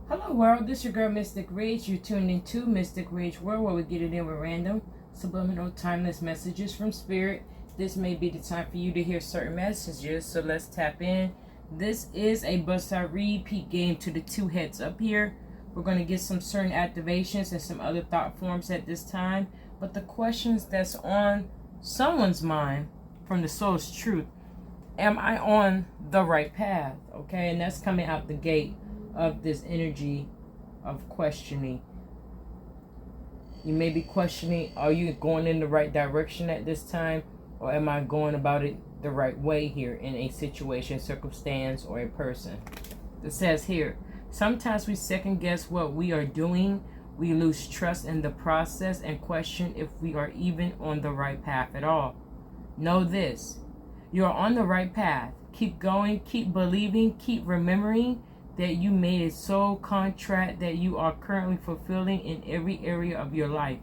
Hello world, this is your girl Mystic Rage. You're tuned into Mystic Rage World, where we get it in with random, subliminal, timeless messages from spirit. This may be the time for you to hear certain messages, so let's tap in. This is a bust-out repeat game to the two heads up here. We're going to get some certain activations and some other thought forms at this time. But the questions that's on someone's mind from the soul's truth, am I on the right path? Okay, and that's coming out the gate of this energy of questioning. You may be questioning, are you going in the right direction at this time, or am I going about it the right way here in a situation, circumstance, or a person? It says here, sometimes we second guess what we are doing. We lose trust in the process and question if we are even on the right path at all. Know this, you are on the right path. Keep going, keep believing, keep remembering that you made a soul contract that you are currently fulfilling in every area of your life.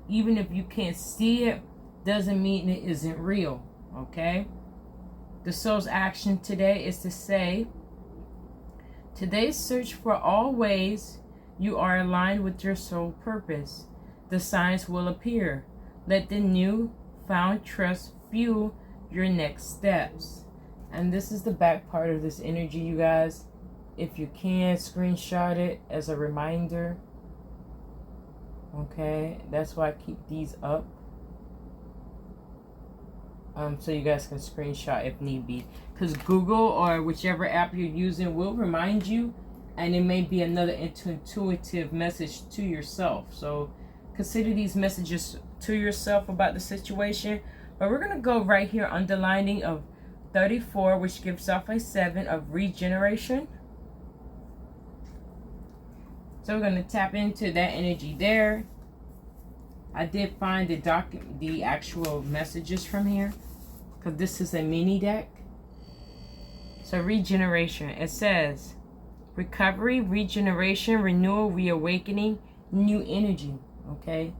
Even if you can't see it, doesn't mean it isn't real, okay? The soul's action today is to say, today's search for all ways you are aligned with your soul purpose. The signs will appear. Let the new found trust fuel your next steps. And this is the back part of this energy, you guys. If you can, screenshot it as a reminder. Okay, that's why I keep these up. So you guys can screenshot if need be. Because Google or whichever app you're using will remind you. And it may be another intuitive message to yourself. So consider these messages to yourself about the situation. But we're going to go right here, underlining of 34, which gives off a 7 of regeneration. So we're going to tap into that energy there. I did find the actual messages from here, because this is a mini deck. So regeneration, it says recovery, regeneration, renewal, reawakening, new energy. Okay,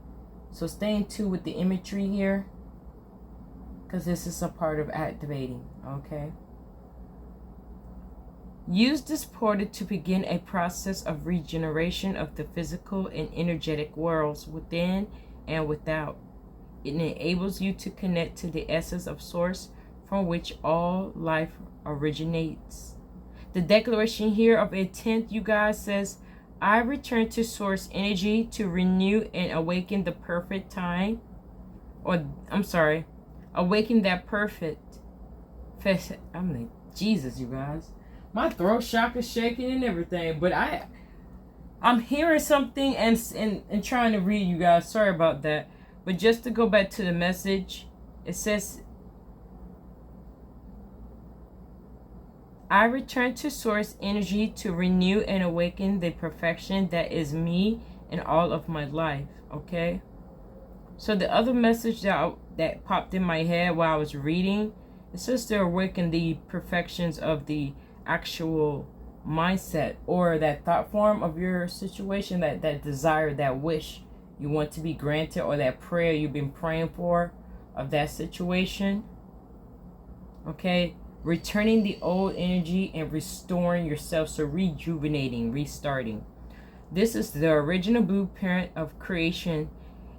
so stay in tune with the imagery here, because this is a part of activating. Okay. Use this portal to begin a process of regeneration of the physical and energetic worlds within and without. It enables you to connect to the essence of source from which all life originates. The declaration here of intent, you guys, says, I return to source energy to renew and awaken the perfect time. Awaken that perfect. I'm like, Jesus, you guys. My throat chakra is shaking and everything, but I'm hearing something and trying to read, you guys. Sorry about that. But just to go back to the message, it says, I return to source energy to renew and awaken the perfection that is me and all of my life. Okay. So the other message that popped in my head while I was reading, it says to awaken the perfections of the actual mindset or that thought form of your situation, that desire, that wish you want to be granted, or that prayer you've been praying for of that situation. Okay, returning the old energy and restoring yourself, so rejuvenating, restarting. This is the original blueprint of creation.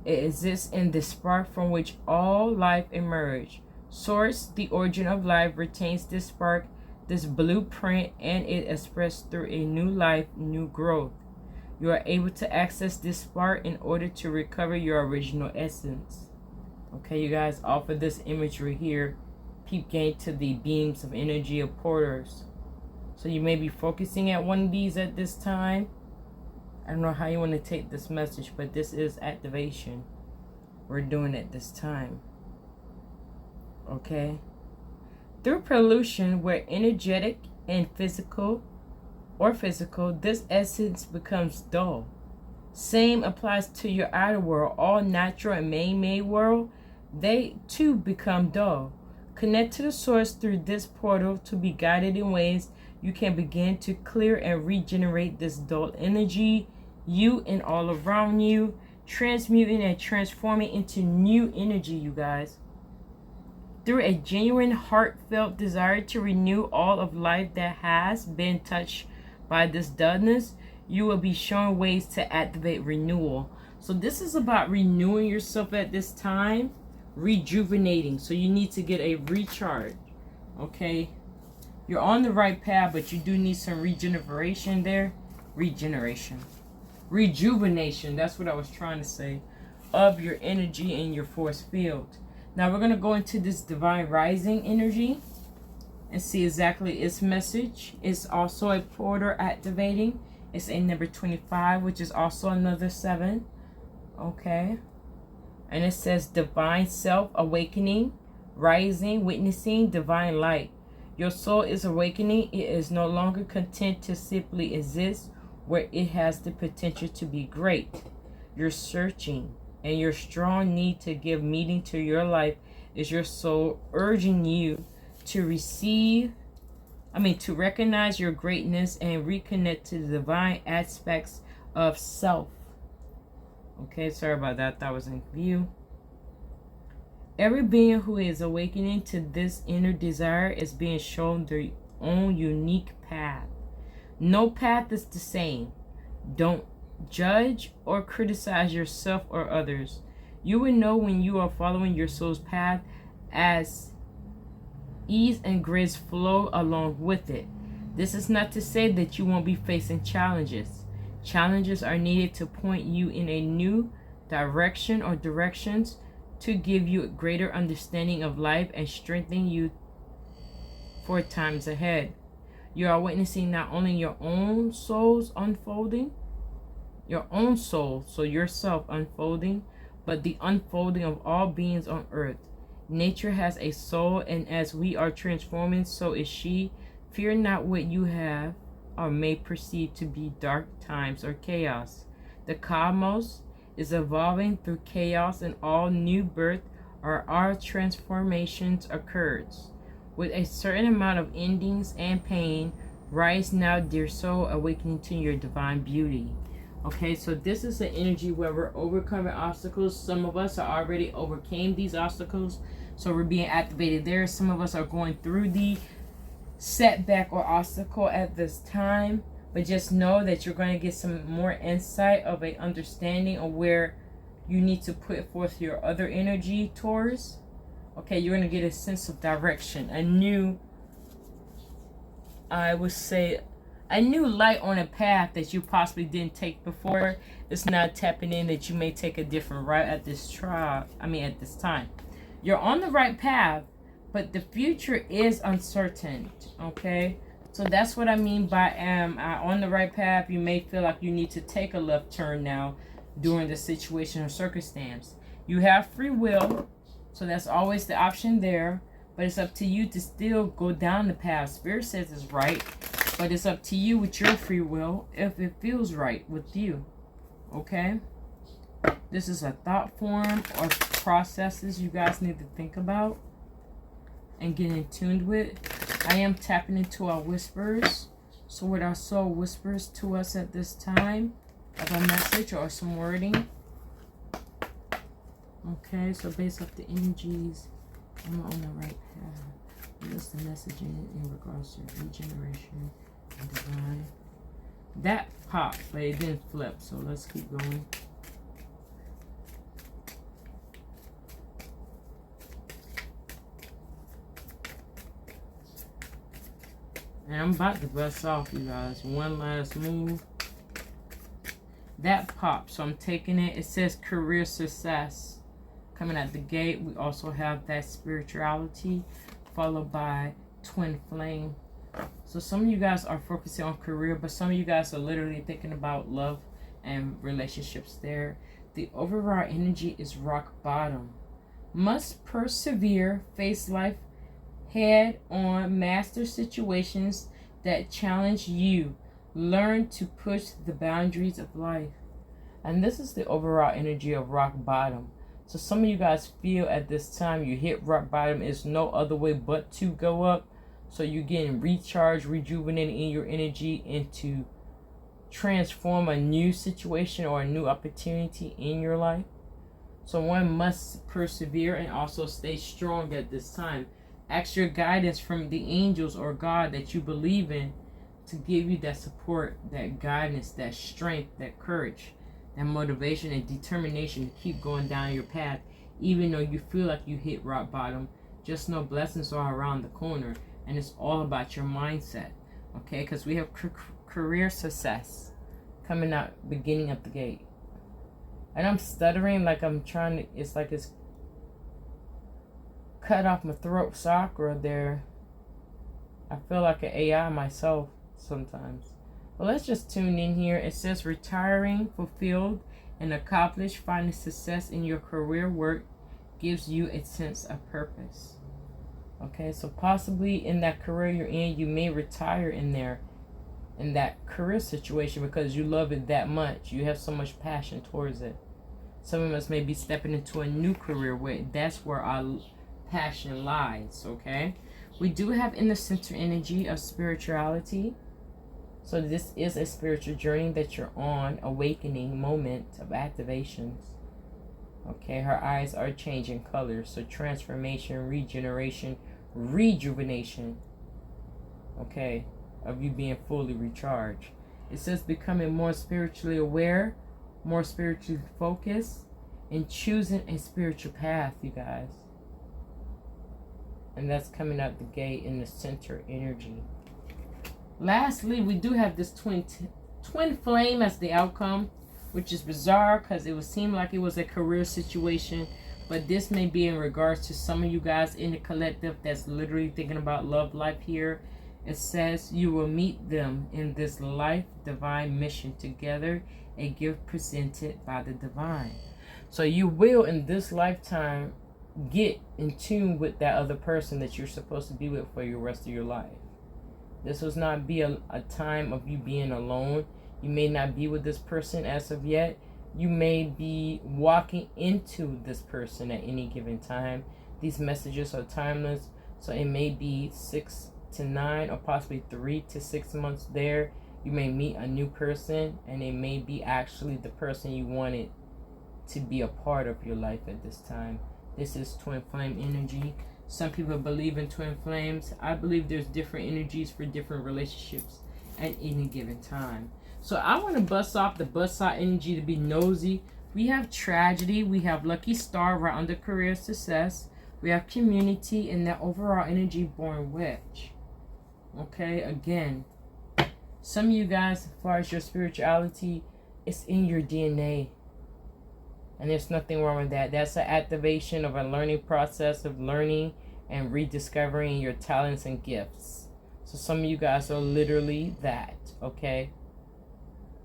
It exists in the spark from which all life emerged. Source, the origin of life, retains this spark, this blueprint, and it expressed through a new life, new growth. You are able to access this spark in order to recover your original essence. Okay, you guys, off of this imagery here, keep getting to the beams of energy of portals. So you may be focusing at one of these at this time. I don't know how you want to take this message, but this is activation. We're doing it this time. Okay. Through pollution, where energetic and physical, this essence becomes dull. Same applies to your outer world. All natural and man-made world, they too become dull. Connect to the source through this portal to be guided in ways you can begin to clear and regenerate this dull energy, you and all around you, transmuting and transforming into new energy, you guys. Through a genuine, heartfelt desire to renew all of life that has been touched by this dullness, You will be shown ways to activate renewal. So this is about renewing yourself at this time, rejuvenating. So you need to get a recharge, okay? You're on the right path, but you do need some regeneration there. Regeneration. Rejuvenation, that's what I was trying to say, of your energy and your force field. Now we're going to go into this divine rising energy and see exactly its message. It's also a portal activating. It's a number 25, which is also another 7. Okay. And it says divine self awakening, rising, witnessing divine light. Your soul is awakening. It is no longer content to simply exist where it has the potential to be great. You're searching, and your strong need to give meaning to your life is your soul urging you to to recognize your greatness and reconnect to the divine aspects of self. Okay, sorry about that. That was in view. Every being who is awakening to this inner desire is being shown their own unique path. No path is the same. Don't judge or criticize yourself or others. You will know when you are following your soul's path as ease and grace flow along with it. This is not to say that you won't be facing challenges. Challenges are needed to point you in a new direction or directions to give you a greater understanding of life and strengthen you for times ahead. You are witnessing not only your own soul's unfolding, your own soul, so yourself unfolding, but the unfolding of all beings on earth. Nature has a soul, and as we are transforming, so is she. Fear not what you have or may perceive to be dark times or chaos. The cosmos is evolving through chaos, and all new birth or our transformations occurs. With a certain amount of endings and pain, rise now, dear soul, awakening to your divine beauty. Okay, so this is the energy where we're overcoming obstacles. Some of us are already overcame these obstacles, so we're being activated there. Some of us are going through the setback or obstacle at this time, but just know that you're going to get some more insight of a understanding of where you need to put forth your other energy towards. Okay, you're going to get a sense of direction, a new, I would say, a new light on a path that you possibly didn't take before. It's now tapping in that you may take a different route at this at this time. You're on the right path, but the future is uncertain. Okay, so that's what I mean by on the right path. You may feel like you need to take a left turn now during the situation or circumstance. You have free will, so that's always the option there, but it's up to you to still go down the path. Spirit says it's right, but it's up to you with your free will if it feels right with you. Okay? This is a thought form or processes you guys need to think about and get in tune with. I am tapping into our whispers. So what our soul whispers to us at this time of a message or some wording. Okay, so based off the energies, I'm on the right path. What's the message in regards to regeneration and divine? That popped, but it didn't flip, so let's keep going. And I'm about to bust off, you guys. One last move. That popped, so I'm taking it. It says career success. Coming at the gate, we also have that spirituality, followed by twin flame. So some of you guys are focusing on career, but some of you guys are literally thinking about love and relationships there. The overall energy is rock bottom. Must persevere, face life head on, master situations that challenge you. Learn to push the boundaries of life. And this is the overall energy of rock bottom. So some of you guys feel at this time you hit rock bottom. Is no other way but to go up. So you're getting recharged, rejuvenated in your energy and to transform a new situation or a new opportunity in your life. So one must persevere and also stay strong at this time. Ask your guidance from the angels or God that you believe in to give you that support, that guidance, that strength, that courage, that motivation and determination to keep going down your path, even though you feel like you hit rock bottom. Just know blessings are around the corner, and it's all about your mindset, okay? Because we have career success coming out beginning of the gate. And I'm stuttering like I'm trying to, it's like it's cut off my throat chakra there. I feel like an AI myself sometimes. Well, let's just tune in here. It says retiring, fulfilled, and accomplished, finding success in your career work gives you a sense of purpose. Okay, so possibly in that career you're in, you may retire in there, in that career situation, because you love it that much. You have so much passion towards it. Some of us may be stepping into a new career where that's where our passion lies, okay? We do have in the center energy of spirituality. So this is a spiritual journey that you're on, awakening moment of activations. Okay, her eyes are changing colors. So transformation, regeneration, rejuvenation. Okay, of you being fully recharged. It says becoming more spiritually aware, more spiritually focused, and choosing a spiritual path, you guys. And that's coming out the gate in the center energy. Lastly, we do have this twin flame as the outcome, which is bizarre because it would seem like it was a career situation, but this may be in regards to some of you guys in the collective that's literally thinking about love life here. It says you will meet them in this life divine mission together, a gift presented by the divine. So you will in this lifetime get in tune with that other person that you're supposed to be with for your rest of your life. This will not be a time of you being alone. You may not be with this person as of yet. You may be walking into this person at any given time. These messages are timeless, so it may be 6 to 9 or possibly 3 to 6 months there. You may meet a new person, and it may be actually the person you wanted to be a part of your life at this time. This is twin flame energy. Some people believe in twin flames. I believe there's different energies for different relationships at any given time. So I want to bust off the bust out energy to be nosy. We have tragedy. We have lucky star right under career success. We have community and that overall energy born witch. Okay, again, some of you guys, as far as your spirituality, it's in your DNA. And there's nothing wrong with that. That's an activation of a learning process of learning and rediscovering your talents and gifts. So some of you guys are literally that, okay?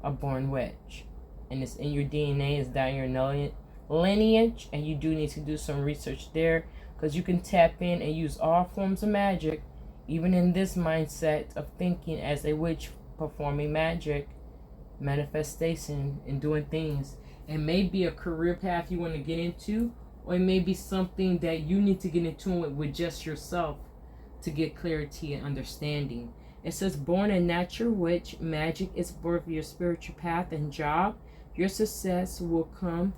A born witch. And it's in your DNA, it's down your lineage, and you do need to do some research there, because you can tap in and use all forms of magic, even in this mindset of thinking as a witch, performing magic, manifestation, and doing things. It may be a career path you want to get into, or it may be something that you need to get in tune with just yourself to get clarity and understanding. It says, born a natural witch, magic is birth of your spiritual path and job. Your success will come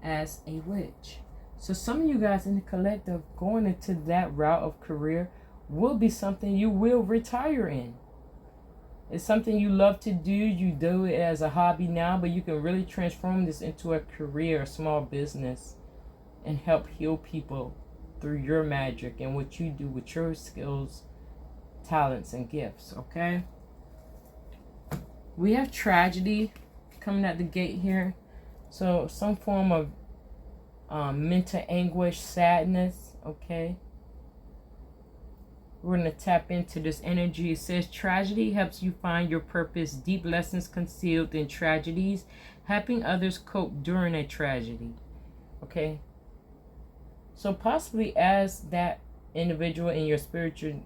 as a witch. So some of you guys in the collective going into that route of career will be something you will retire in. It's something you love to do. You do it as a hobby now, but you can really transform this into a career, a small business, and help heal people through your magic and what you do with your skills, talents, and gifts, okay? We have tragedy coming at the gate here. So some form of mental anguish, sadness, okay? We're going to tap into this energy. It says tragedy helps you find your purpose. Deep lessons concealed in tragedies. Helping others cope during a tragedy. Okay. So possibly as that individual in your spiritual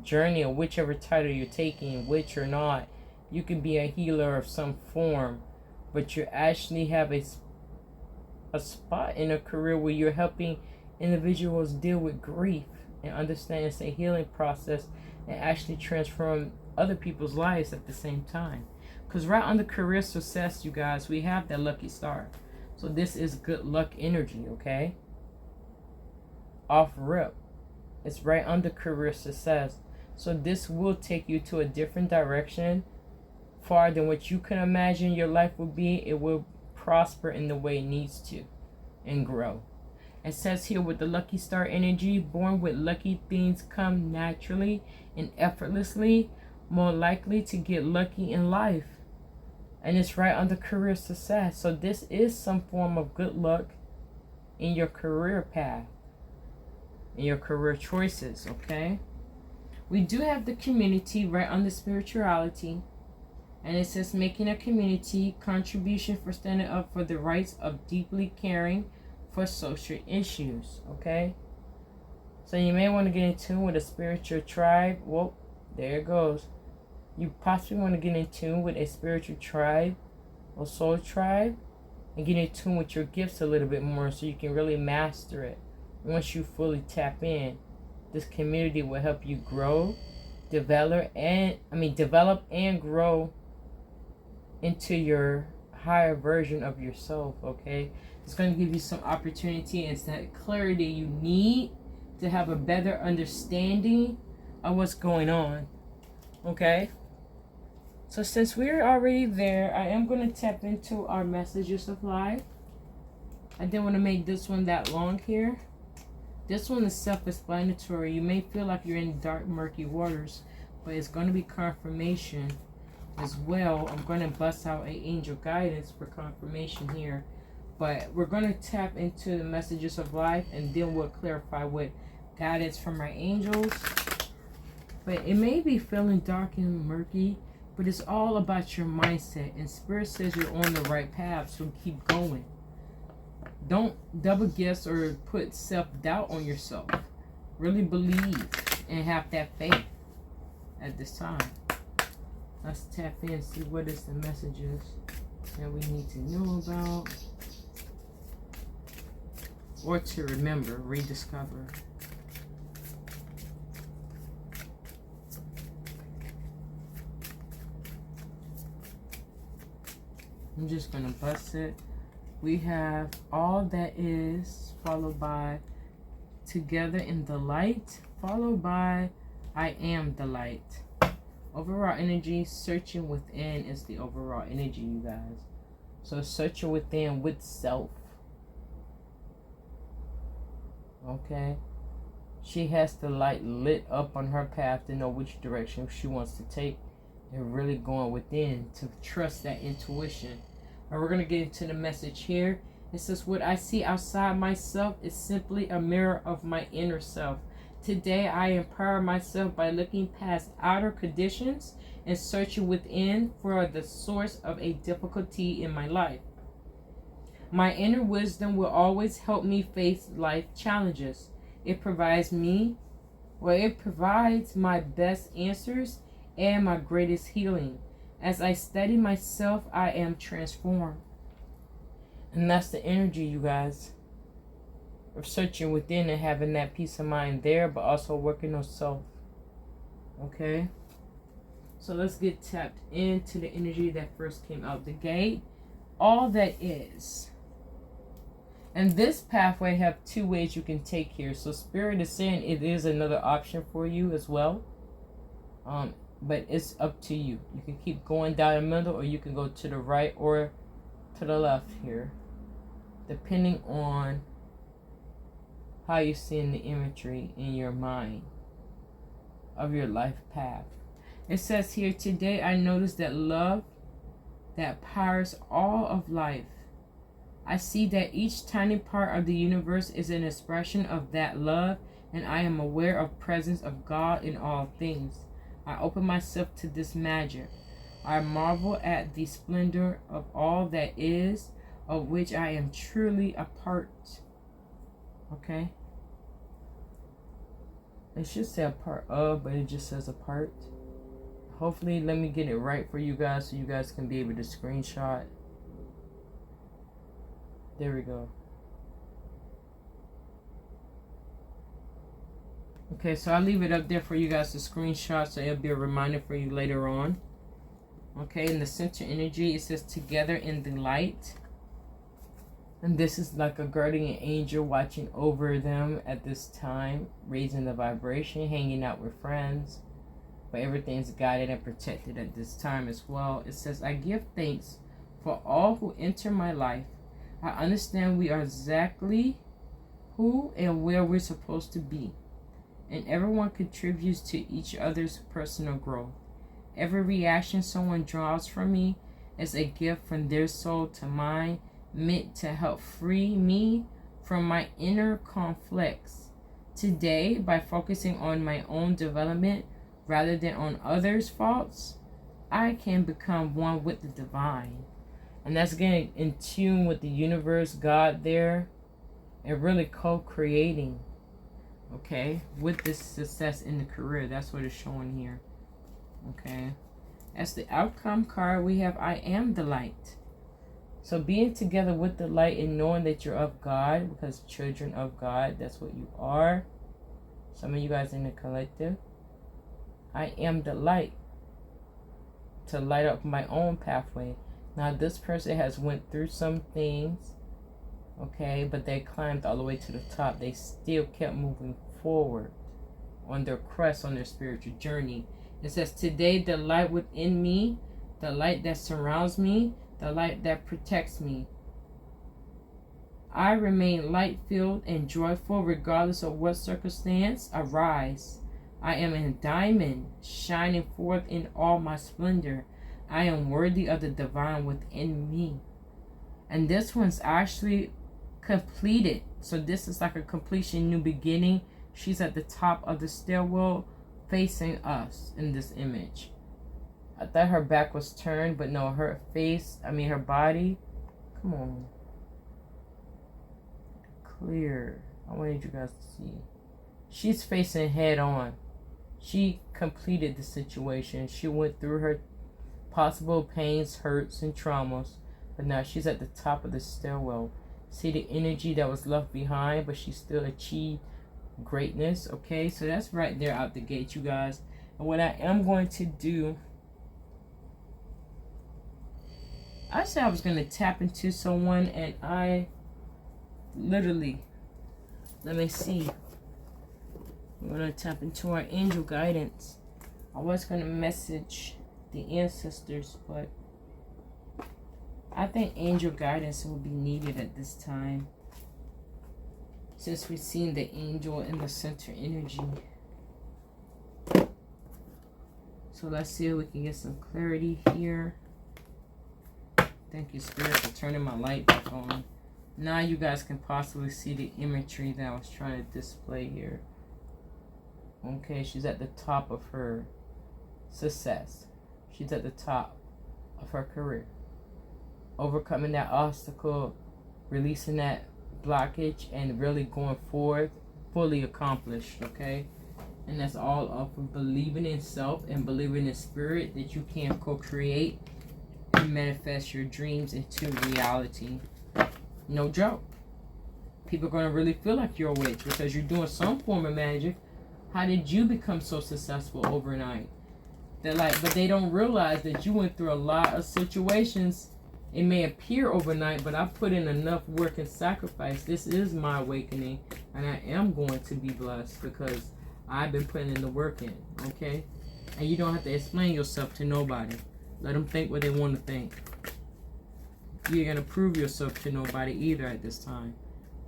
journey, or whichever title you're taking, witch or not, you can be a healer of some form. But you actually have a spot in a career where you're helping individuals deal with grief and understand it's a healing process and actually transform other people's lives at the same time. Because right under career success, you guys, we have that lucky star. So this is good luck energy, okay? Off rip. It's right under career success. So this will take you to a different direction, far than what you can imagine your life will be. It will prosper in the way it needs to and grow. It says here with the lucky star energy, born with lucky things come naturally and effortlessly, more likely to get lucky in life. And it's right under career success. So this is some form of good luck in your career path, in your career choices, okay? We do have the community right under spirituality. And it says making a community contribution for standing up for the rights of deeply caring for social issues, okay? So you may want to get in tune with a spiritual tribe. Well, there it goes. You possibly want to get in tune with a spiritual tribe or soul tribe and get in tune with your gifts a little bit more so you can really master it. Once you fully tap in, this community will help you grow, develop and grow into your higher version of yourself, okay? It's going to give you some opportunity and that clarity you need to have a better understanding of what's going on, okay? So since we're already there, I am going to tap into our messages of life. I didn't want to make this one that long here. This one is self-explanatory. You may feel like you're in dark, murky waters, but it's going to be confirmation as well. I'm going to bust out an angel guidance for confirmation here. But we're going to tap into the messages of life, and then we'll clarify what guidance from our angels. But it may be feeling dark and murky, but it's all about your mindset. And Spirit says you're on the right path, so keep going. Don't double guess or put self-doubt on yourself. Really believe and have that faith at this time. Let's tap in and see what is the messages that we need to know about. Or to remember, rediscover. I'm just going to bust it. We have all that is, followed by together in the light, followed by I am the light. Overall energy, searching within is the overall energy, you guys. So searching within with self. Okay. She has the light lit up on her path to know which direction she wants to take. And really going within to trust that intuition. And we're going to get into the message here. It says, what I see outside myself is simply a mirror of my inner self. Today, I empower myself by looking past outer conditions and searching within for the source of a difficulty in my life. My inner wisdom will always help me face life challenges. It provides my best answers and my greatest healing. As I study myself, I am transformed. And that's the energy, you guys, of searching within and having that peace of mind there, but also working on self. Okay? So let's get tapped into the energy that first came out the gate. All that is. And this pathway have two ways you can take here. So Spirit is saying it is another option for you as well. But it's up to you. You can keep going down the middle, or you can go to the right or to the left here, depending on how you're seeing the imagery in your mind of your life path. It says here, today I noticed that love that powers all of life. I see that each tiny part of the universe is an expression of that love, and I am aware of presence of God in all things. I open myself to this magic. I marvel at the splendor of all that is, of which I am truly a part. Okay? It should say a part of, but it just says a part. Hopefully, let me get it right for you guys so you guys can be able to screenshot. There we go. Okay, so I'll leave it up there for you guys to screenshot, so it'll be a reminder for you later on. Okay, in the center energy, it says together in the light. And this is like a guardian angel watching over them at this time, raising the vibration, hanging out with friends, but everything's guided and protected at this time as well. It says, I give thanks for all who enter my life. I understand we are exactly who and where we're supposed to be, and everyone contributes to each other's personal growth. Every reaction someone draws from me is a gift from their soul to mine, meant to help free me from my inner conflicts. Today, by focusing on my own development rather than on others' faults, I can become one with the divine. And that's getting in tune with the universe, God there, and really co-creating, okay, with this success in the career. That's what it's showing here, okay. As the outcome card, we have I am the light. So being together with the light and knowing that you're of God, because children of God, that's what you are. Some of you guys in the collective. I am the light to light up my own pathway. Now this person has went through some things, okay, but they climbed all the way to the top. They still kept moving forward on their quest, on their spiritual journey. It says, today the light within me, the light that surrounds me, the light that protects me. I remain light-filled and joyful regardless of what circumstance arise. I am a diamond shining forth in all my splendor. I am worthy of the divine within me. And this one's actually completed. So this is like a completion, new beginning. She's at the top of the stairwell facing us in this image. I thought her back was turned, but no, her face, her body. Come on. Clear. I wanted you guys to see. She's facing head on. She completed the situation. She went through her possible pains, hurts, and traumas, but now she's at the top of the stairwell. See the energy that was left behind, but she still achieved greatness. Okay, so that's right there out the gate, you guys. And what I am going to do, I said I was going to tap into someone, and I literally, let me see. We're going to tap into our angel guidance. I was going to message the ancestors, but I think angel guidance will be needed at this time, since we've seen the angel in the center energy. So let's see if we can get some clarity here. Thank you, Spirit, for turning my light back on. Now you guys can possibly see the imagery that I was trying to display here. Okay, she's at the top of her success. She's at the top of her career. Overcoming that obstacle, releasing that blockage, and really going forward, fully accomplished, okay? And that's all off of believing in self and believing in spirit that you can co-create and manifest your dreams into reality. No joke. People are going to really feel like you're a witch because you're doing some form of magic. How did you become so successful overnight? They're like, but they don't realize that you went through a lot of situations. It may appear overnight, but I put in enough work and sacrifice. This is my awakening, and I am going to be blessed because I've been putting in the work in, okay? And you don't have to explain yourself to nobody. Let them think what they want to think. You ain't going to prove yourself to nobody either at this time.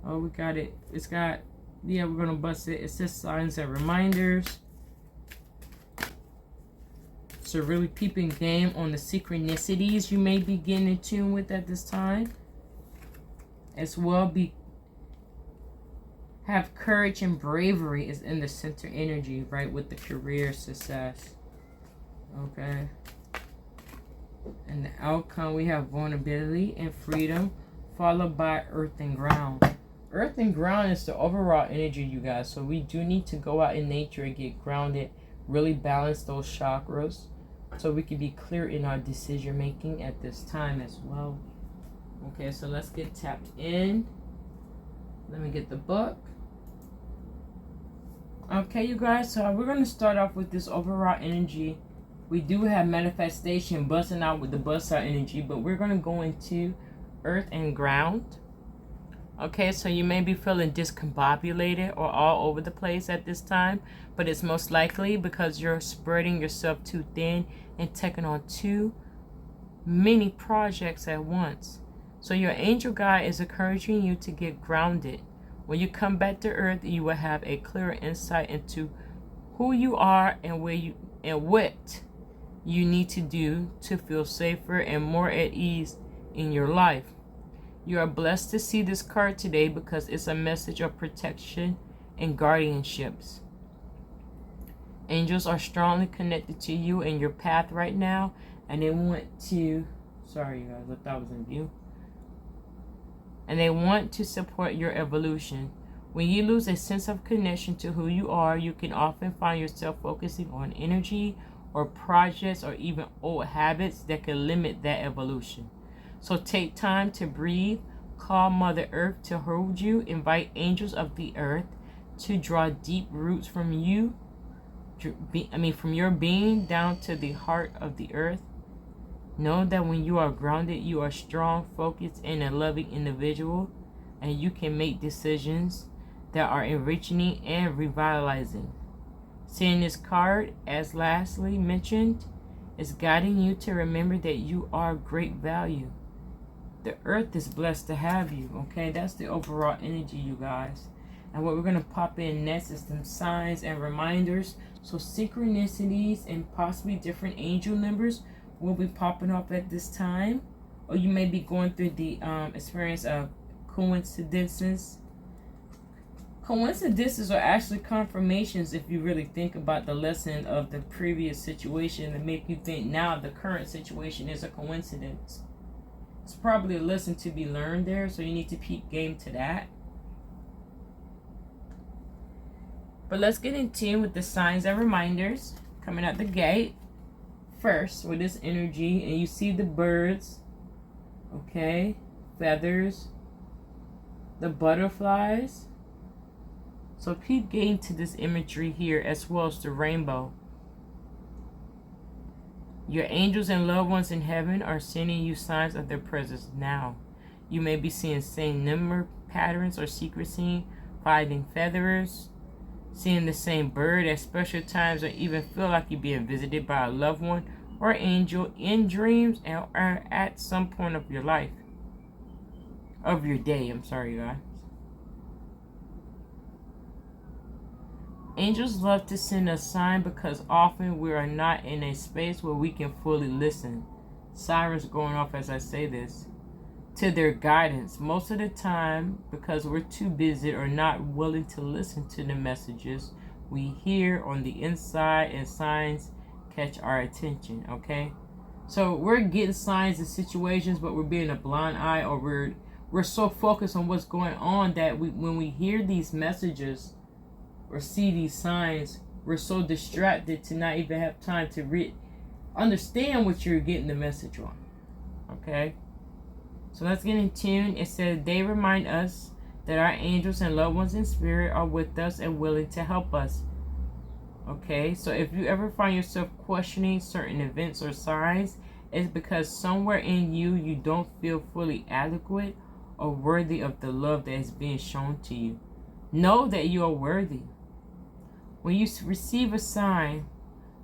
Oh, we got it. It's got, yeah, we're going to bust it. It says signs and reminders. So really peeping game on the synchronicities you may be getting in tune with at this time. As well, have courage and bravery is in the center energy, right, with the career success. Okay. And the outcome, we have vulnerability and freedom, followed by earth and ground. Earth and ground is the overall energy, you guys. So we do need to go out in nature and get grounded, really balance those chakras, so we can be clear in our decision making at this time as well. Okay, so let's get tapped in. Let me get the book. Okay, you guys, so we're going to start off with this overall energy. We do have manifestation busting out with the bust out energy, but we're going to go into earth and ground. Okay, so you may be feeling discombobulated or all over the place at this time, but it's most likely because you're spreading yourself too thin and taking on too many projects at once. So your angel guide is encouraging you to get grounded. When you come back to earth, you will have a clearer insight into who you are and where you and what you need to do to feel safer and more at ease in your life. You are blessed to see this card today because it's a message of protection and guardianships. Angels are strongly connected to you and your path right now, and they want to, sorry you guys, I thought I was in view. And they want to support your evolution. When you lose a sense of connection to who you are, you can often find yourself focusing on energy or projects or even old habits that can limit that evolution. So take time to breathe, call Mother Earth to hold you, invite angels of the earth to draw deep roots from you, from your being down to the heart of the earth. Know that when you are grounded, you are strong, focused, and a loving individual, and you can make decisions that are enriching and revitalizing. Seeing this card, as lastly mentioned, is guiding you to remember that you are great value. The earth is blessed to have you, okay? That's the overall energy, you guys. And what we're going to pop in next is some signs and reminders. So synchronicities and possibly different angel numbers will be popping up at this time. Or you may be going through the experience of coincidences. Coincidences are actually confirmations if you really think about the lesson of the previous situation that make you think now the current situation is a coincidence. It's probably a lesson to be learned there, so you need to peep game to that. But let's get in tune with the signs and reminders coming out the gate. First, with this energy, and you see the birds, okay, feathers, the butterflies. So peep game to this imagery here, as well as the rainbow. Your angels and loved ones in heaven are sending you signs of their presence now. You may be seeing same number patterns or sequencing, finding feathers, seeing the same bird at special times, or even feel like you're being visited by a loved one or angel in dreams or at some point of your life. Of your day, I'm sorry, guys. Angels love to send a sign because often we are not in a space where we can fully listen. Sirens going off as I say this. To their guidance. Most of the time, because we're too busy or not willing to listen to the messages we hear on the inside, and signs catch our attention, okay? So we're getting signs and situations, but we're being a blind eye, or we're so focused on what's going on that when we hear these messages or see these signs, we're so distracted to not even have time to understand what you're getting the message on. Okay? So let's get in tune. It says they remind us that our angels and loved ones in spirit are with us and willing to help us. Okay? So if you ever find yourself questioning certain events or signs, it's because somewhere in you, you don't feel fully adequate or worthy of the love that is being shown to you. Know that you are worthy. When you receive a sign,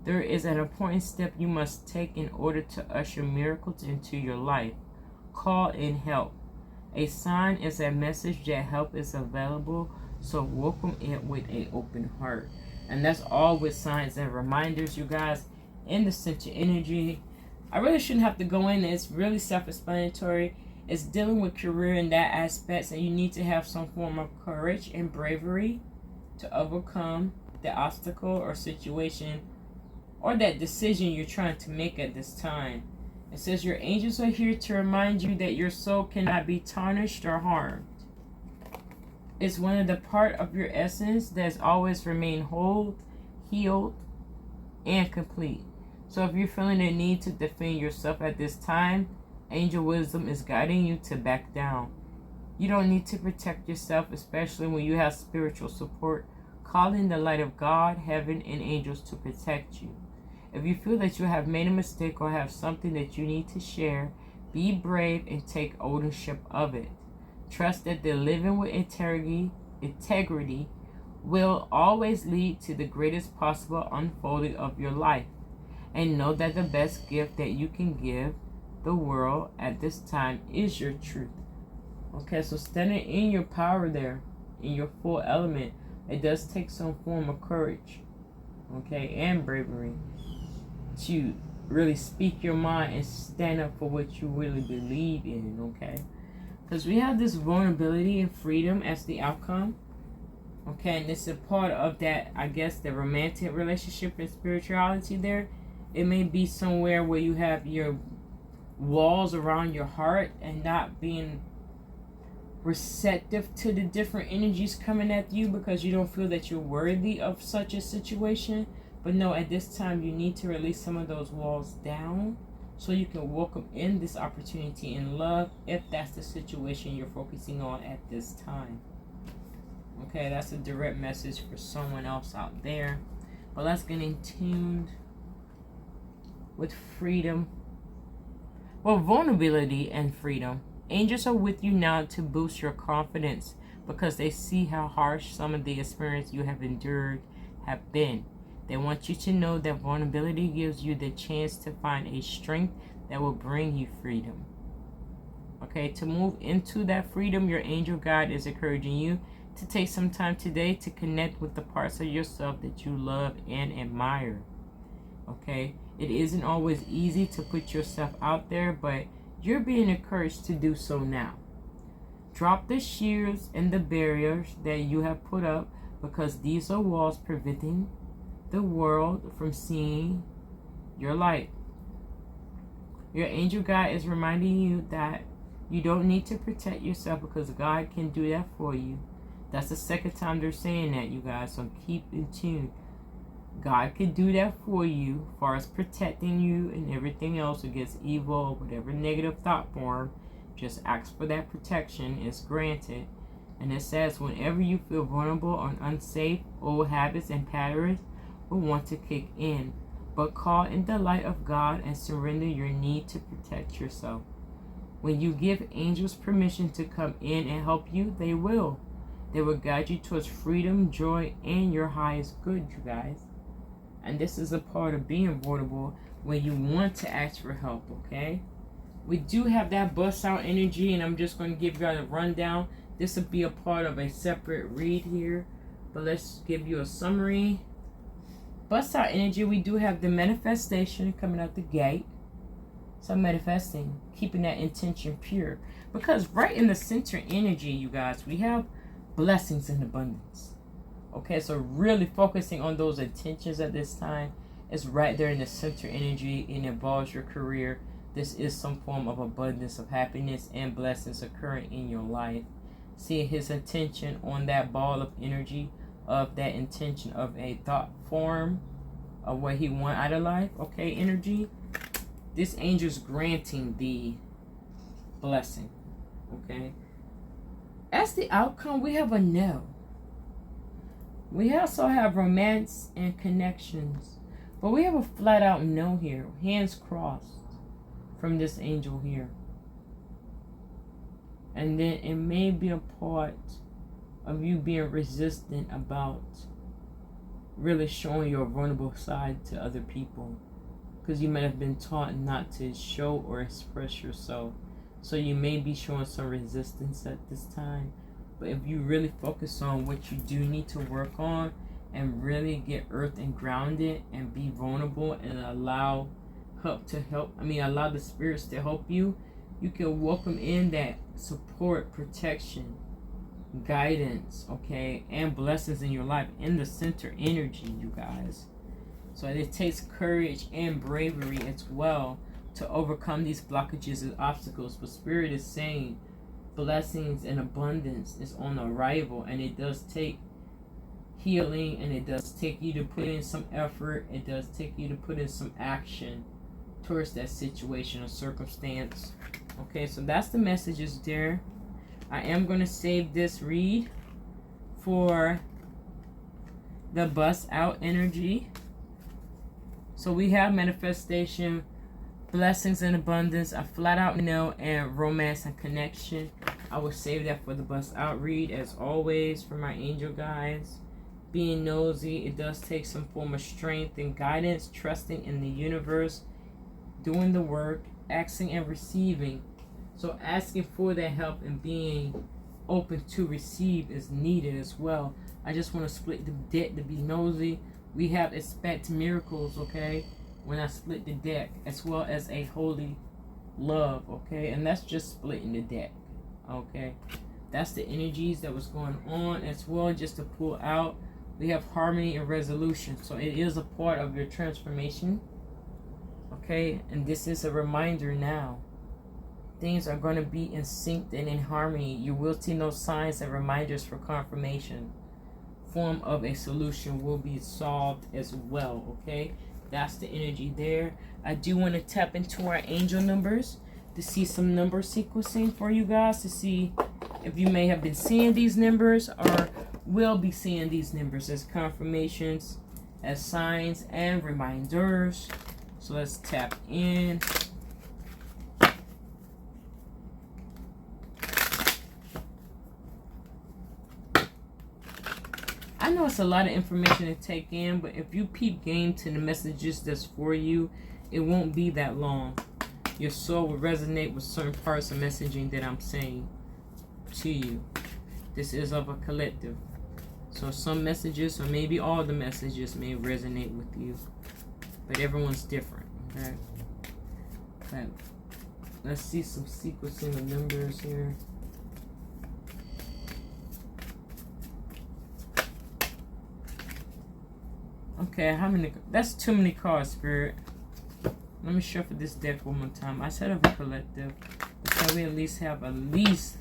there is an important step you must take in order to usher miracles into your life. Call in help. A sign is a message that help is available, so welcome it with an open heart. And that's all with signs and reminders, you guys, in the center energy. I really shouldn't have to go in. It's really self-explanatory. It's dealing with career in that aspect, and you need to have some form of courage and bravery to overcome the obstacle or situation or that decision you're trying to make at this time. It says your angels are here to remind you that your soul cannot be tarnished or harmed. It's one of the part of your essence that's always remained whole, healed, and complete. So if you're feeling the need to defend yourself at this time, angel wisdom is guiding you to back down. You don't need to protect yourself, especially when you have spiritual support. Call in the light of God, heaven, and angels to protect you. If you feel that you have made a mistake or have something that you need to share, be brave and take ownership of it. Trust that the living with integrity will always lead to the greatest possible unfolding of your life. And know that the best gift that you can give the world at this time is your truth. Okay, so standing in your power there, in your full element, it does take some form of courage, okay, and bravery to really speak your mind and stand up for what you really believe in, okay? Because we have this vulnerability and freedom as the outcome, okay? And it's a part of that, I guess, the romantic relationship and spirituality there. It may be somewhere where you have your walls around your heart and not being receptive to the different energies coming at you because you don't feel that you're worthy of such a situation. But no, at this time you need to release some of those walls down so you can welcome in this opportunity in love if that's the situation you're focusing on at this time. Okay, that's a direct message for someone else out there. But let's get in tune with freedom. Well, vulnerability and freedom. Angels are with you now to boost your confidence because they see how harsh some of the experience you have endured have been. They want you to know that vulnerability gives you the chance to find a strength that will bring you freedom. Okay, to move into that freedom, your angel guide is encouraging you to take some time today to connect with the parts of yourself that you love and admire. Okay, it isn't always easy to put yourself out there, but you're being encouraged to do so now. Drop the shields and the barriers that you have put up because these are walls preventing the world from seeing your light. Your angel guide is reminding you that you don't need to protect yourself because God can do that for you. That's the second time they're saying that, you guys, so keep in tune. God can do that for you as far as protecting you and everything else against evil or whatever negative thought form. Just ask for that protection. It's granted. And it says whenever you feel vulnerable or unsafe, old habits and patterns will want to kick in. But call in the light of God and surrender your need to protect yourself. When you give angels permission to come in and help you, they will. They will guide you towards freedom, joy, and your highest good, you guys. And this is a part of being vulnerable when you want to ask for help, okay? We do have that bust out energy, and I'm just going to give you a rundown. This will be a part of a separate read here, but let's give you a summary. Bust out energy, we do have the manifestation coming out the gate. So manifesting, keeping that intention pure. Because right in the center energy, you guys, we have blessings in abundance. Okay, so really focusing on those intentions at this time is right there in the center energy. It involves your career. This is some form of abundance of happiness and blessings occurring in your life. See his intention on that ball of energy, of that intention of a thought form of what he want out of life. Okay, energy. This angel's granting the blessing. Okay. As the outcome, we have a no. We also have romance and connections. But we have a flat out no here. Hands crossed from this angel here. And then it may be a part of you being resistant about really showing your vulnerable side to other people. Because you might have been taught not to show or express yourself. So you may be showing some resistance at this time. But if you really focus on what you do need to work on and really get earth and grounded and be vulnerable and allow allow the spirits to help you, you can welcome in that support, protection, guidance, okay, and blessings in your life in the center energy, you guys. So it takes courage and bravery as well to overcome these blockages and obstacles. But Spirit is saying blessings and abundance is on arrival, and it does take healing, and it does take you to put in some effort. It does take you to put in some action towards that situation or circumstance. Okay, so that's the messages there. I am going to save this read for the bust out energy. So we have manifestation, blessings and abundance, a flat out no, and romance and connection. I will save that for the bust out read, as always, for my angel guides. Being nosy, it does take some form of strength and guidance, trusting in the universe, doing the work, asking and receiving. So asking for that help and being open to receive is needed as well. I just want to split the deck to be nosy. We have expect miracles, okay, when I split the deck, as well as a holy love, okay, and that's just splitting the deck, okay. That's the energies that was going on as well, just to pull out. We have harmony and resolution, so it is a part of your transformation, okay. And this is a reminder now. Things are going to be in sync and in harmony. You will see no signs and reminders for confirmation. Form of a solution will be solved as well, okay. That's the energy there. I do want to tap into our angel numbers to see some number sequencing for you guys, to see if you may have been seeing these numbers or will be seeing these numbers as confirmations, as signs and reminders. So let's tap in. I know it's a lot of information to take in, but if you peep game to the messages that's for you, it won't be that long. Your soul will resonate with certain parts of messaging that I'm saying to you. This is of a collective. So some messages, or maybe all the messages, may resonate with you. But everyone's different, okay? Okay. Let's see some sequencing of numbers here. Okay, how many? That's too many cards, Spirit. Let me shuffle this deck one more time. I said of a collective. So we at least have at least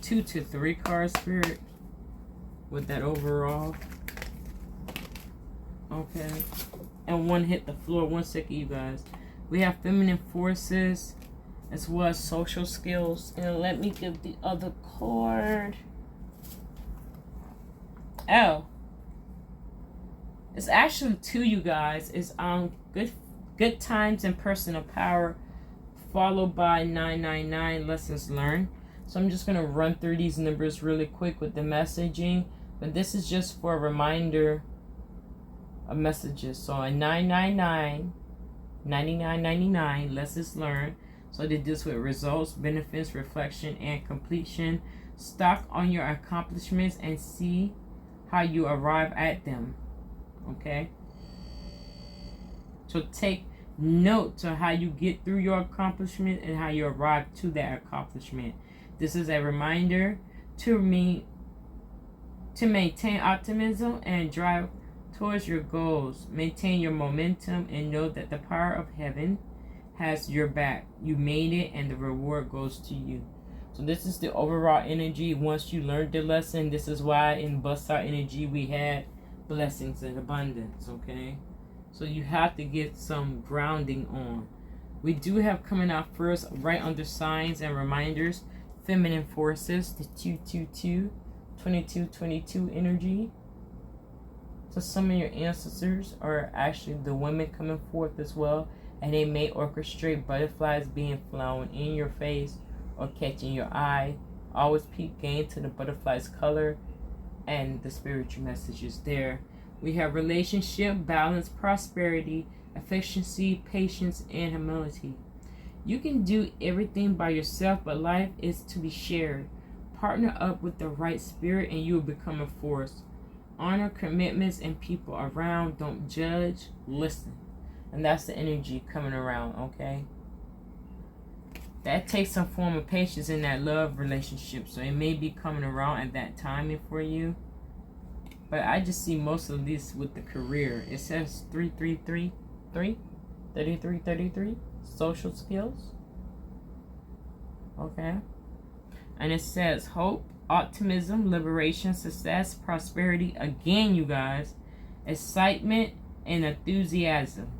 2 to 3 cards, Spirit, with that overall. Okay. And one hit the floor. 1 second, you guys. We have feminine forces as well as social skills. And let me give the other card. Oh. It's actually 2, you guys. It's good times and personal power, followed by 999 lessons learned. So I'm just going to run through these numbers really quick with the messaging, but this is just for a reminder of messages. So a 999, 9999 lessons learned. So I did this with results, benefits, reflection, and completion. Stock on your accomplishments and see how you arrive at them. Okay, so take note to how you get through your accomplishment and how you arrive to that accomplishment. This is a reminder to me to maintain optimism and drive towards your goals. Maintain your momentum and know that the power of heaven has your back. You made it and the reward goes to you. So this is the overall energy. Once you learned the lesson, this is why in Bust Out Energy we had blessings and abundance, okay? So you have to get some grounding on. We do have coming out first, right under signs and reminders, feminine forces, the 222, 2222 energy. So some of your ancestors are actually the women coming forth as well, and they may orchestrate butterflies being flown in your face or catching your eye. Always peep game to the butterfly's color and the spiritual messages there. We have relationship, balance, prosperity, efficiency, patience, and humility. You can do everything by yourself, but life is to be shared. Partner up with the right spirit and you will become a force. Honor commitments and people around. Don't judge, listen. And that's the energy coming around, okay? That takes some form of patience in that love relationship. So it may be coming around at that timing for you. But I just see most of this with the career. It says 3333, 3333, social skills. Okay. And it says hope, optimism, liberation, success, prosperity. Again, you guys, excitement and enthusiasm.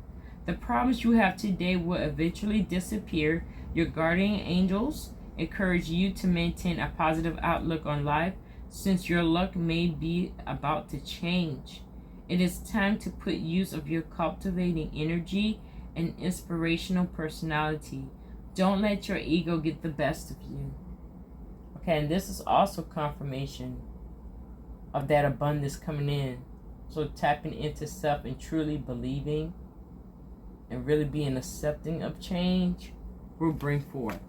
The problems you have today will eventually disappear. Your guardian angels encourage you to maintain a positive outlook on life, since your luck may be about to change. It is time to put use of your cultivating energy and inspirational personality. Don't let your ego get the best of you. Okay, and this is also confirmation of that abundance coming in. So tapping into self and truly believing and really being accepting of change will bring forth.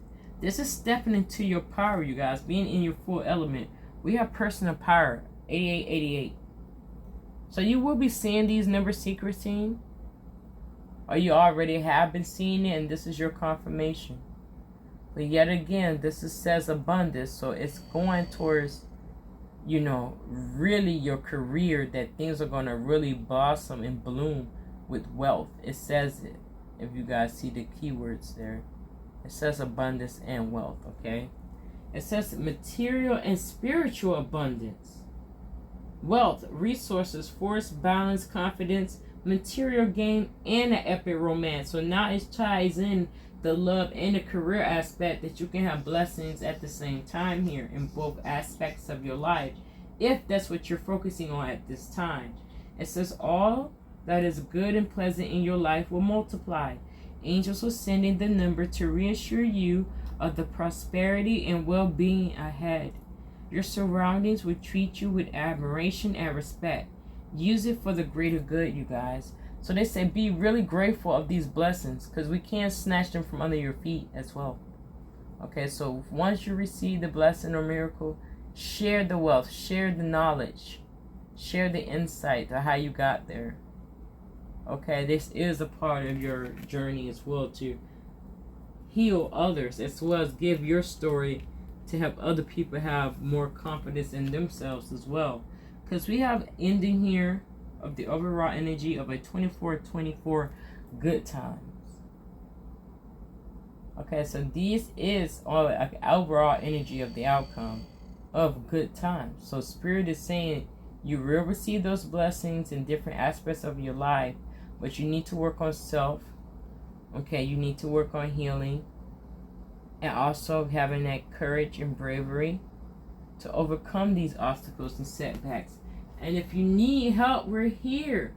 This is stepping into your power, you guys, being in your full element. We have personal power, 8888. So you will be seeing these numbers sequencing, or you already have been seeing it, and this is your confirmation. But yet again, this says abundance, so it's going towards, you know, really your career, that things are going to really blossom and bloom with wealth. It says it, if you guys see the keywords there. It says abundance and wealth, okay? It says material and spiritual abundance. Wealth, resources, force, balance, confidence, material gain, and an epic romance. So now it ties in the love and the career aspect, that you can have blessings at the same time here in both aspects of your life, if that's what you're focusing on at this time. It says all that is good and pleasant in your life will multiply. Angels are sending the number to reassure you of the prosperity and well-being ahead. Your surroundings will treat you with admiration and respect. Use it for the greater good, you guys. So they say be really grateful of these blessings, because we can't snatch them from under your feet as well. Okay, so once you receive the blessing or miracle, share the wealth, share the knowledge, share the insight to how you got there. Okay, this is a part of your journey as well, to heal others, as well as give your story to help other people have more confidence in themselves as well. Because we have ending here of the overall energy of a 24/24 good times. Okay, so this is all like overall energy of the outcome of good times. So Spirit is saying you will receive those blessings in different aspects of your life, but you need to work on self. Okay, you need to work on healing, and also having that courage and bravery to overcome these obstacles and setbacks. And if you need help, we're here.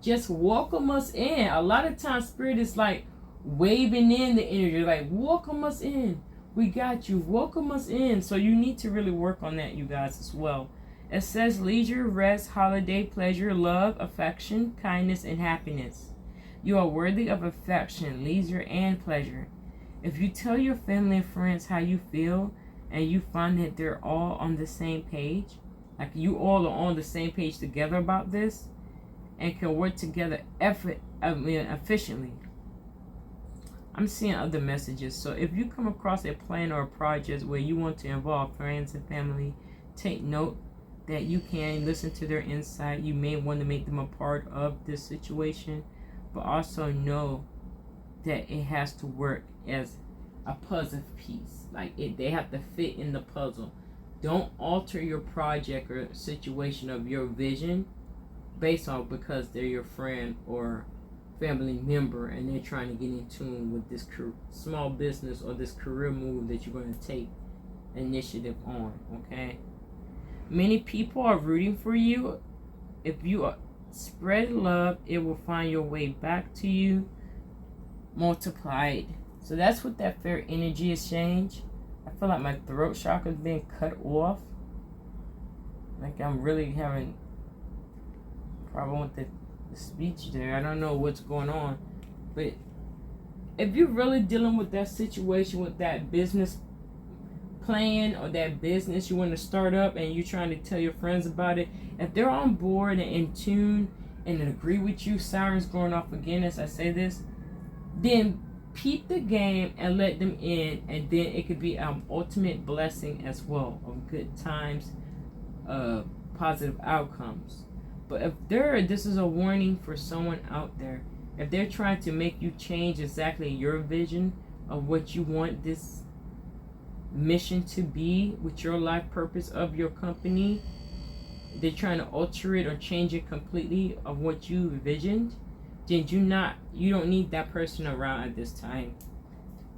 Just welcome us in. A lot of times Spirit is like waving in the energy, like welcome us in. We got you. Welcome us in. So you need to really work on that, you guys, as well. It says leisure, rest, holiday, pleasure, love, affection, kindness, and happiness. You are worthy of affection, leisure, and pleasure. If you tell your family and friends how you feel, and you find that they're all on the same page, like you all are on the same page together about this, and can work together efficiently. I'm seeing other messages. So if you come across a plan or a project where you want to involve friends and family, take note that you can listen to their insight. You may want to make them a part of this situation, but also know that it has to work as a puzzle piece. Like they have to fit in the puzzle. Don't alter your project or situation of your vision based on because they're your friend or family member and they're trying to get in tune with this small business or this career move that you're going to take initiative on. Okay, many people are rooting for you. If you spread love, it will find your way back to you multiplied. So that's what that fair energy exchange. I feel like my throat chakra is being cut off. Like I'm really having problem with the speech there. I don't know what's going on. But if you're really dealing with that situation, with that business plan or that business you want to start up and you're trying to tell your friends about it, if they're on board and in tune and agree with you, sirens going off again as I say this, then peep the game and let them in, and then it could be an ultimate blessing as well of good times, positive outcomes. But if this is a warning for someone out there, if they're trying to make you change exactly your vision of what you want this mission to be with your life purpose of your company, they're trying to alter it or change it completely of what you envisioned, then you don't need that person around at this time.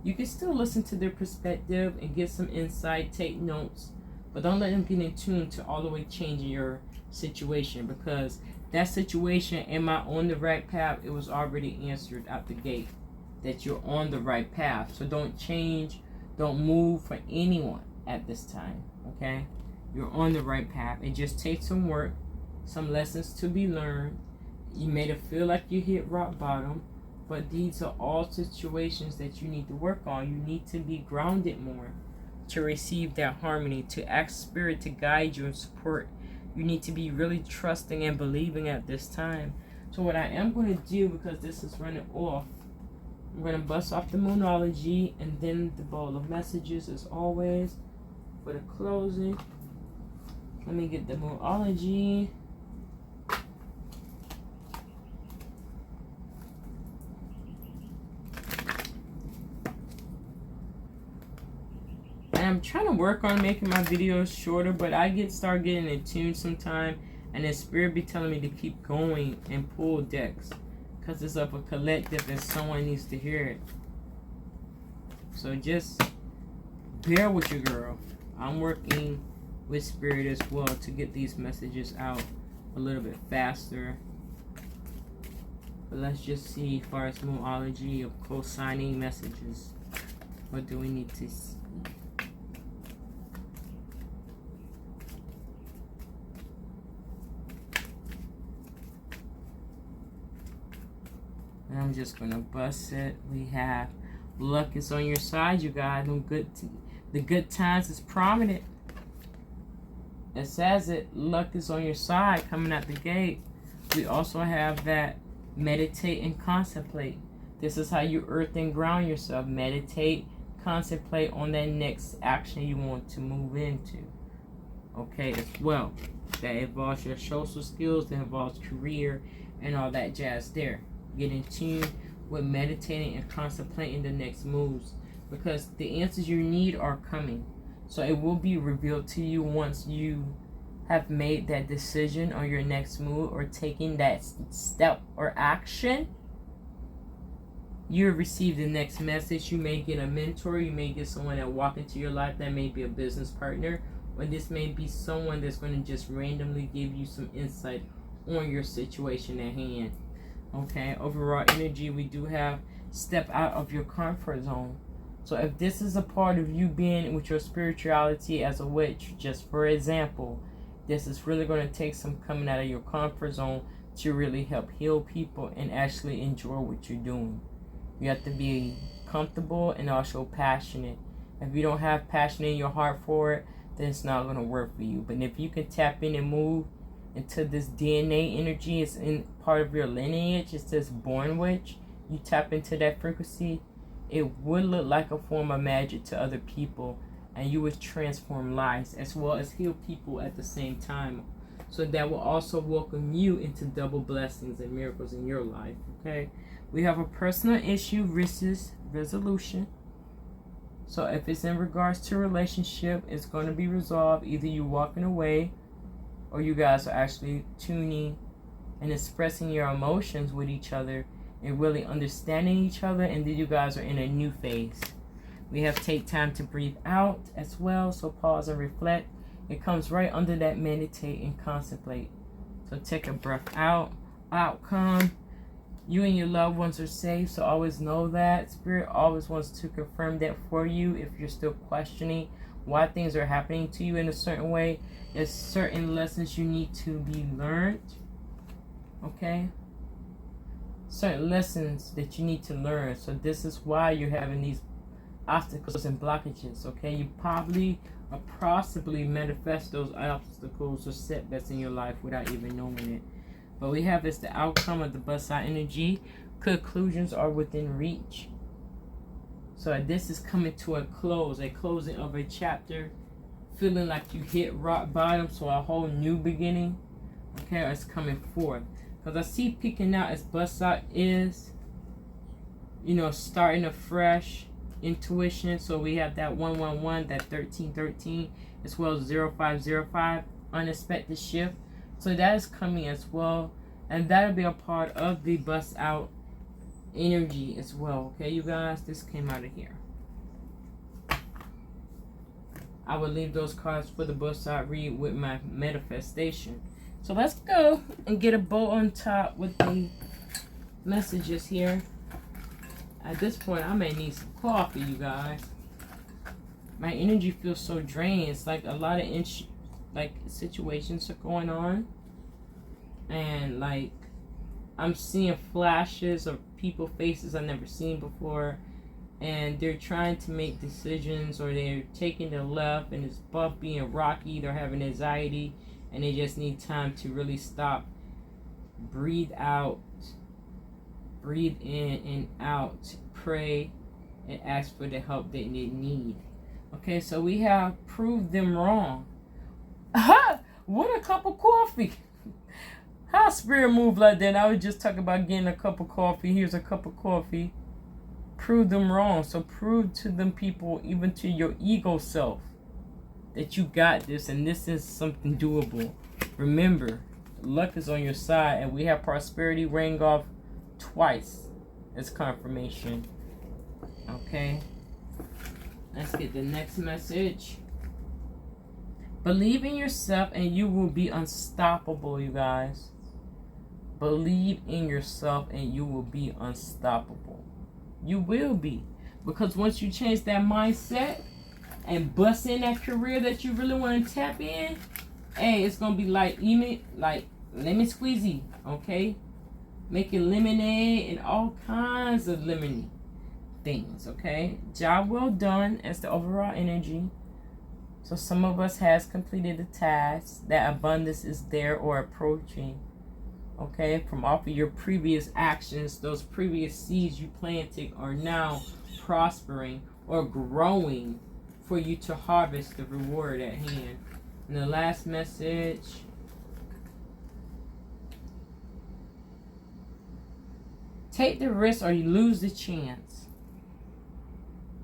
You can still listen to their perspective and get some insight, take notes, but don't let them get in tune to all the way changing your situation, because that situation, am I on the right path? It was already answered out the gate that you're on the right path. So don't change, don't move for anyone at this time, okay? You're on the right path. It just takes some work, some lessons to be learned. You may feel like you hit rock bottom, but these are all situations that you need to work on. You need to be grounded more to receive that harmony, to ask Spirit to guide you and support. You need to be really trusting and believing at this time. So what I am going to do, because this is running off, I'm going to bust off the Moonology and then the bowl of messages as always for the closing. Let me get the Moonology. I'm trying to work on making my videos shorter, but I start getting in tune sometime, and then Spirit be telling me to keep going and pull decks because it's of a collective and someone needs to hear it. So just bear with your girl. I'm working with Spirit as well to get these messages out a little bit faster. But let's just see, as far as Moonology of co-signing messages, what do we need to see? And I'm just gonna bust it. We have luck is on your side, you guys. The good times is prominent. It says it. Luck is on your side coming out the gate. We also have that meditate and contemplate. This is how you earth and ground yourself. Meditate, contemplate on that next action you want to move into. Okay, as well. That involves your social skills, that involves career and all that jazz there. Get in tune with meditating and contemplating the next moves, because the answers you need are coming. So it will be revealed to you once you have made that decision on your next move or taking that step or action. You receive the next message. You may get a mentor. You may get someone that walk into your life that may be a business partner, or this may be someone that's going to just randomly give you some insight on your situation at hand. Okay, overall energy, we do have step out of your comfort zone. So if this is a part of you being with your spirituality as a witch, just for example, this is really going to take some coming out of your comfort zone to really help heal people and actually enjoy what you're doing. You have to be comfortable and also passionate. If you don't have passion in your heart for it, then it's not going to work for you. But if you can tap in and move into this DNA energy, is in part of your lineage, it's this born witch, you tap into that frequency, it would look like a form of magic to other people, and you would transform lives as well as heal people at the same time. So that will also welcome you into double blessings and miracles in your life. Okay, we have a personal issue versus resolution. So if it's in regards to relationship, it's going to be resolved. Either you walking away, or you guys are actually tuning and expressing your emotions with each other and really understanding each other, and then you guys are in a new phase. We have take time to breathe out as well, so pause and reflect. It comes right under that meditate and contemplate. So take a breath out. Outcome, you and your loved ones are safe, so always know that. Spirit always wants to confirm that for you if you're still questioning why things are happening to you in a certain way. There's certain lessons you need to be learned. Okay? Certain lessons that you need to learn. So this is why you're having these obstacles and blockages. Okay? You probably or possibly manifest those obstacles or setbacks in your life without even knowing it. But we have is the outcome of the bust out energy. Conclusions are within reach. So this is coming to a close, a closing of a chapter, feeling like you hit rock bottom, so a whole new beginning, okay, is coming forth. Because I see peeking out as bust out is, starting afresh, intuition. So we have that 111, that 1313, as well as 0505, unexpected shift. So that is coming as well, and that'll be a part of the bust out energy as well. Okay, you guys, this came out of here. I will leave those cards for the bust out read with my manifestation. So let's go and get a bow on top with the messages here. At this point, I may need some coffee, you guys. My energy feels so drained. It's like a lot of situations are going on. And like I'm seeing flashes of people faces I've never seen before. And they're trying to make decisions, or they're taking the left and it's bumpy and rocky. They're having anxiety and they just need time to really stop, breathe out, breathe in and out, pray, and ask for the help that they need. Okay, so we have proved them wrong. Aha! What a cup of coffee. How spirit move like that? I was just talking about getting a cup of coffee. Here's a cup of coffee. Prove them wrong. So prove to them people, even to your ego self, that you got this and this is something doable. Remember, luck is on your side, and we have prosperity rang off twice as confirmation. Okay, let's get the next message. Believe in yourself and you will be unstoppable, you guys. Believe in yourself and you will be unstoppable. You will be. Because once you change that mindset and bust in that career that you really want to tap in, hey, it's going to be like lemon squeezy, okay? Making lemonade and all kinds of lemony things, okay? Job well done as the overall energy. So some of us has completed the task. That abundance is there or approaching. Okay, from off of your previous actions, those previous seeds you planted are now prospering or growing for you to harvest the reward at hand. And the last message. Take the risk or you lose the chance.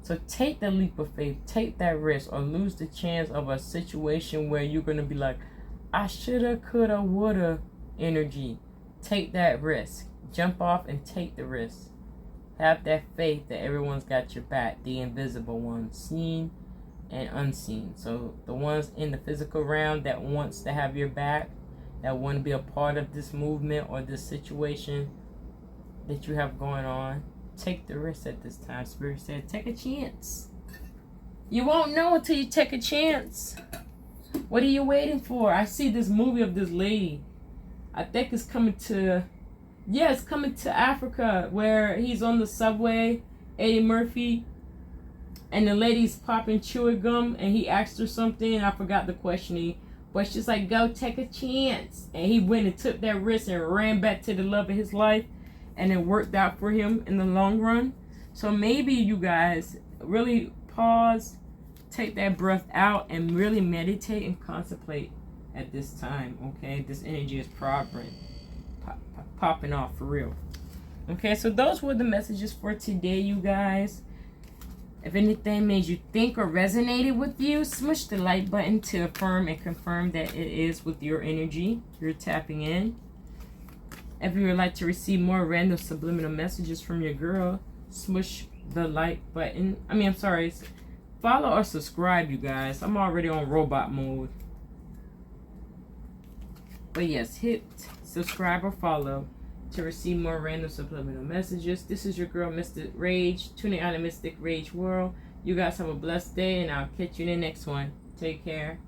So take the leap of faith, take that risk or lose the chance of a situation where you're going to be like, I shoulda, coulda, woulda energy. Take that risk. Jump off and take the risk. Have that faith that everyone's got your back, the invisible ones, seen and unseen. So the ones in the physical realm that wants to have your back, that want to be a part of this movement or this situation that you have going on, take the risk at this time. Spirit said, take a chance. You won't know until you take a chance. What are you waiting for? I see this movie of this lady. I think it's coming to Africa, where he's on the subway, Eddie Murphy, and the lady's popping chewing gum, and he asked her something. I forgot the questioning, but she's like, go take a chance. And he went and took that risk and ran back to the love of his life. And it worked out for him in the long run. So maybe you guys really pause, take that breath out, and really meditate and contemplate at this time, okay? This energy is popping off for real. Okay, so those were the messages for today, you guys. If anything made you think or resonated with you, smush the like button to affirm and confirm that it is with your energy. You're tapping in. If you would like to receive more random subliminal messages from your girl, smush the like button. Follow or subscribe, you guys. I'm already on robot mode. But yes, hit subscribe or follow to receive more random subliminal messages. This is your girl, Mystic Rage, tuning out in Mystic Rage World. You guys have a blessed day, and I'll catch you in the next one. Take care.